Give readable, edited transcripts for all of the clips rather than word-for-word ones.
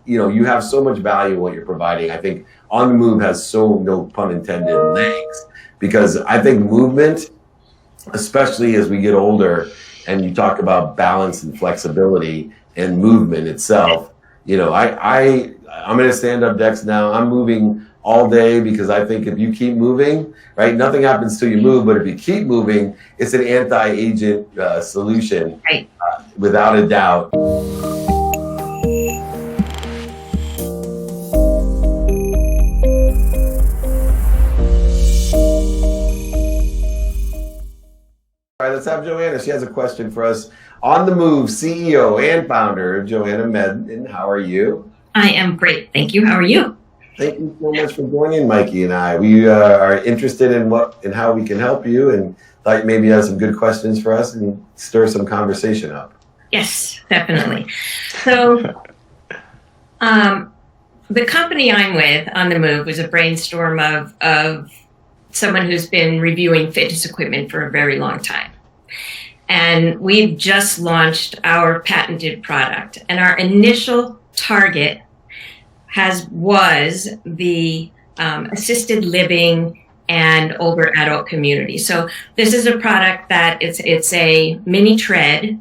You have so much value in what you're providing. I think On the Move has so, no pun intended, legs, because I think movement, especially as we get older and you talk about balance and flexibility and movement itself, I'm going to stand up decks now. I'm moving all day because I think if you keep moving, right, nothing happens till you move, but if you keep moving, it's an anti-agent solution, Right. Without a doubt. All right, let's have Joanna. She has a question for us. On the Move CEO and founder, Joanna Medin. How are you? I am great. Thank you. How are you? Thank you so much for joining Mikey and I. We are interested in how we can help you, and thought maybe you have some good questions for us and stir some conversation up. Yes, definitely. So the company I'm with, On the Move, was a brainstorm of someone who's been reviewing fitness equipment for a very long time. And we've just launched our patented product. And our initial target was the assisted living and older adult community. So this is a product that it's a mini tread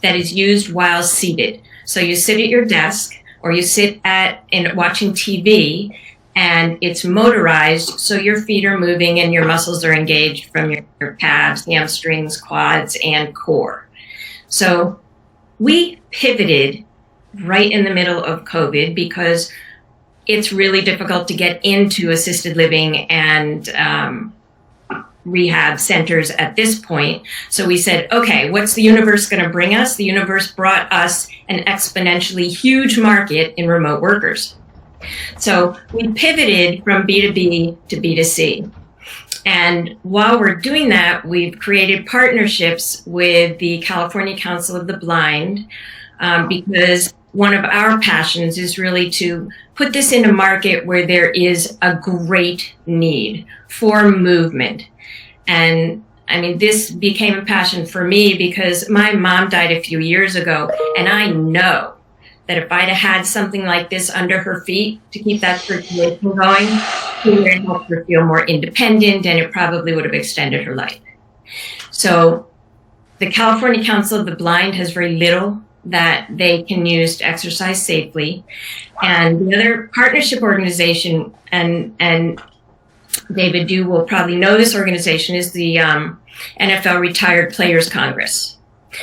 that is used while seated. So you sit at your desk or you sit watching TV, and it's motorized, so your feet are moving and your muscles are engaged from your calves, hamstrings, quads, and core. So we pivoted right in the middle of COVID because it's really difficult to get into assisted living and rehab centers at this point. So we said, okay, what's the universe going to bring us? The universe brought us an exponentially huge market in remote workers. So we pivoted from B2B to B2C. And while we're doing that, we've created partnerships with the California Council of the Blind, because one of our passions is really to put this in a market where there is a great need for movement. And I mean, this became a passion for me because my mom died a few years ago, and I know that if I'd have had something like this under her feet to keep that circulation going, it would have helped her feel more independent, and it probably would have extended her life. So the California Council of the Blind has very little that they can use to exercise safely. And the other partnership organization, and David, you will probably know this organization, is the NFL Retired Players Congress.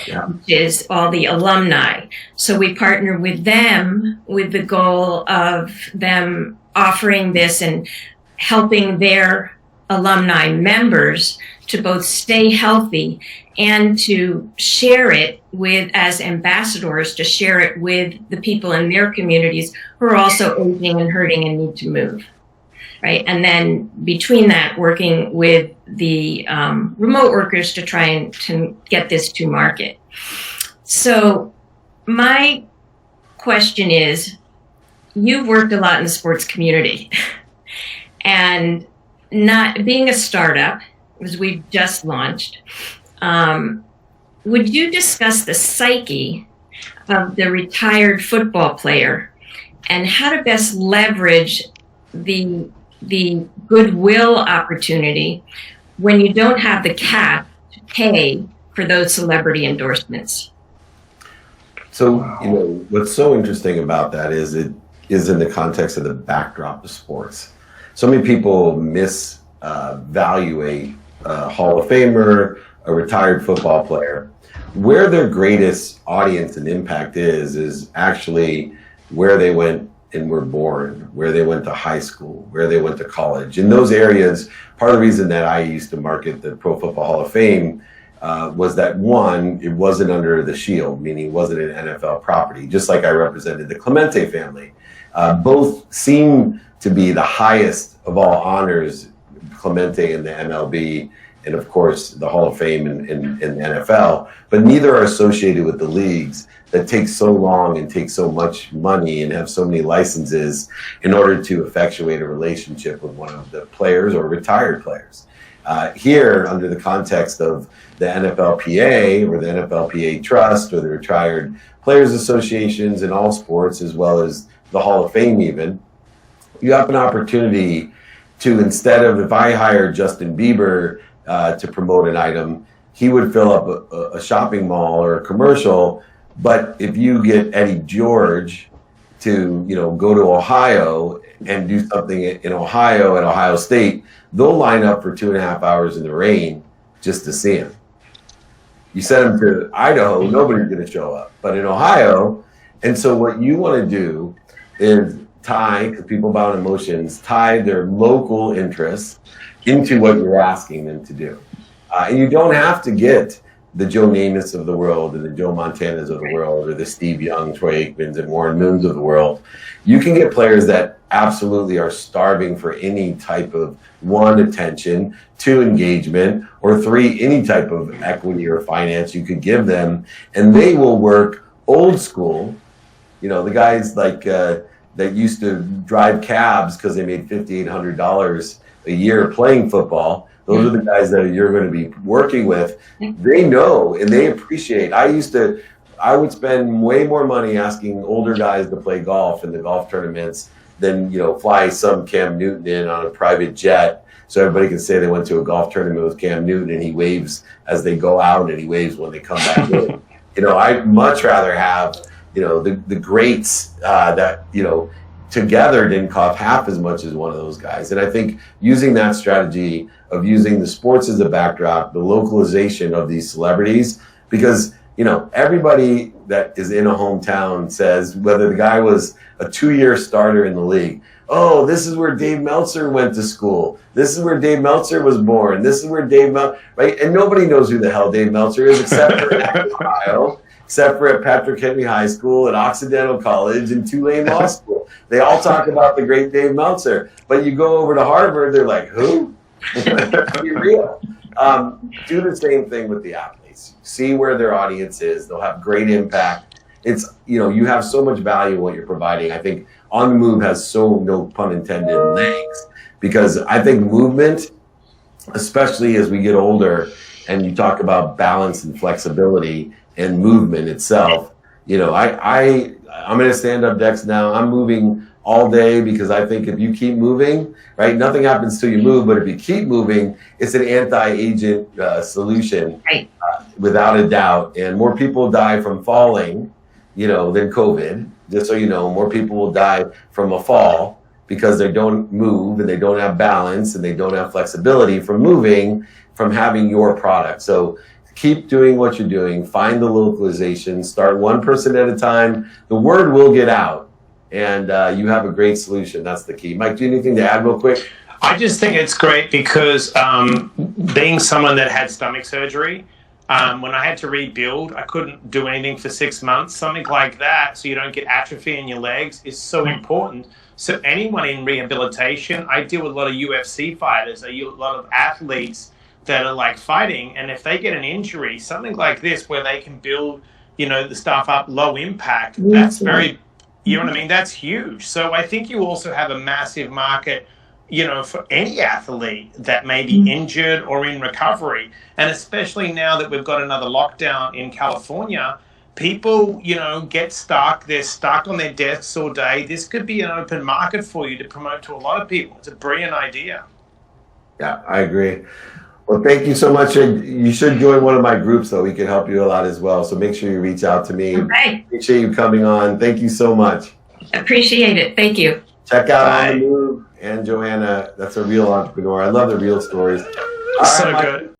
Yeah. Which is all the alumni. So we partner with them with the goal of them offering this and helping their alumni members to both stay healthy and to share it with, as ambassadors, to share it with the people in their communities who are also aging and hurting and need to move. Right. And then between that, working with the remote workers to try and to get this to market. So my question is, you've worked a lot in the sports community and not being a startup, as we've just launched, would you discuss the psyche of the retired football player and how to best leverage the goodwill opportunity when you don't have the cash to pay for those celebrity endorsements? So, what's so interesting about that is it is in the context of the backdrop of sports. So many people misvaluate a Hall of Famer, a retired football player. Where their greatest audience and impact is actually where they went and were born, where they went to high school, where they went to college. In those areas, part of the reason that I used to market the Pro Football Hall of Fame was that, one, it wasn't under the shield, meaning it wasn't an NFL property, just like I represented the Clemente family. Both seem to be the highest of all honors, Clemente in the MLB, and of course the Hall of Fame in the NFL, but neither are associated with the leagues that take so long and take so much money and have so many licenses in order to effectuate a relationship with one of the players or retired players. Here, under the context of the NFLPA or the NFLPA Trust or the Retired Players Associations in all sports, as well as the Hall of Fame even, you have an opportunity to, instead of, if I hired Justin Bieber to promote an item, he would fill up a shopping mall or a commercial. But if you get Eddie George to, go to Ohio and do something in Ohio at Ohio State, they'll line up for 2.5 hours in the rain just to see him. You send them to Idaho, nobody's going to show up. But in Ohio, and so what you want to do is tie, because people about emotions, tie their local interests into what you're asking them to do. And you don't have to get the Joe Namaths of the world and the Joe Montanas of the world or the Steve Young, Troy Aikmans, and Warren Moons of the world. You can get players that absolutely are starving for any type of, 1, attention, 2, engagement, or 3, any type of equity or finance you could give them, and they will work old school. The guys like that used to drive cabs because they made $5,800 a year playing football. Those are the guys that you're going to be working with. They know and they appreciate. I would spend way more money asking older guys to play golf in the golf tournaments than, fly some Cam Newton in on a private jet so everybody can say they went to a golf tournament with Cam Newton and he waves as they go out and he waves when they come back in. I'd much rather have, the greats that, together didn't cost half as much as one of those guys. And I think using that strategy of using the sports as a backdrop, the localization of these celebrities, because, everybody that is in a hometown says, whether the guy was a 2-year starter in the league, oh, this is where Dave Meltzer went to school. This is where Dave Meltzer was born. This is where Dave Meltzer, right? And nobody knows who the hell Dave Meltzer is except for Ohio, except for at Patrick Henry High School, at Occidental College, and Tulane Law School. They all talk about the great Dave Meltzer. But you go over to Harvard, they're like, who? Be real. Do the same thing with the athletes. See where their audience is. They'll have great impact. It's, you have so much value in what you're providing. I think On the Move has so, no pun intended, legs. Because I think movement, especially as we get older, and you talk about balance and flexibility and movement itself, I'm in a stand-up desk now. I'm moving all day because I think if you keep moving, right, nothing happens till you move, but if you keep moving, it's an anti-agent solution, Right. Without a doubt. And more people die from falling, than COVID. Just so you know, more people will die from a fall because they don't move and they don't have balance and they don't have flexibility from moving, from having your product. So keep doing what you're doing. Find the localization. Start one person at a time. The word will get out, and you have a great solution. That's the key. Mike, do you have anything to add real quick? I just think it's great because being someone that had stomach surgery, when I had to rebuild, I couldn't do anything for 6 months. Something like that, so you don't get atrophy in your legs, is so important. So anyone in rehabilitation, I deal with a lot of UFC fighters, a lot of athletes that are like fighting, and if they get an injury, something like this where they can build, the stuff up low impact, that's very, that's huge. So I think you also have a massive market, for any athlete that may be injured or in recovery. And especially now that we've got another lockdown in California, people, get stuck. They're stuck on their desks all day. This could be an open market for you to promote to a lot of people. It's a brilliant idea. Yeah, I agree. Well, thank you so much. You should join one of my groups, though. We can help you a lot as well. So make sure you reach out to me. Okay. Appreciate you coming on. Thank you so much. Appreciate it. Thank you. Check out Bye. On the Move and Joanna. That's a real entrepreneur. I love the real stories. All So right, good.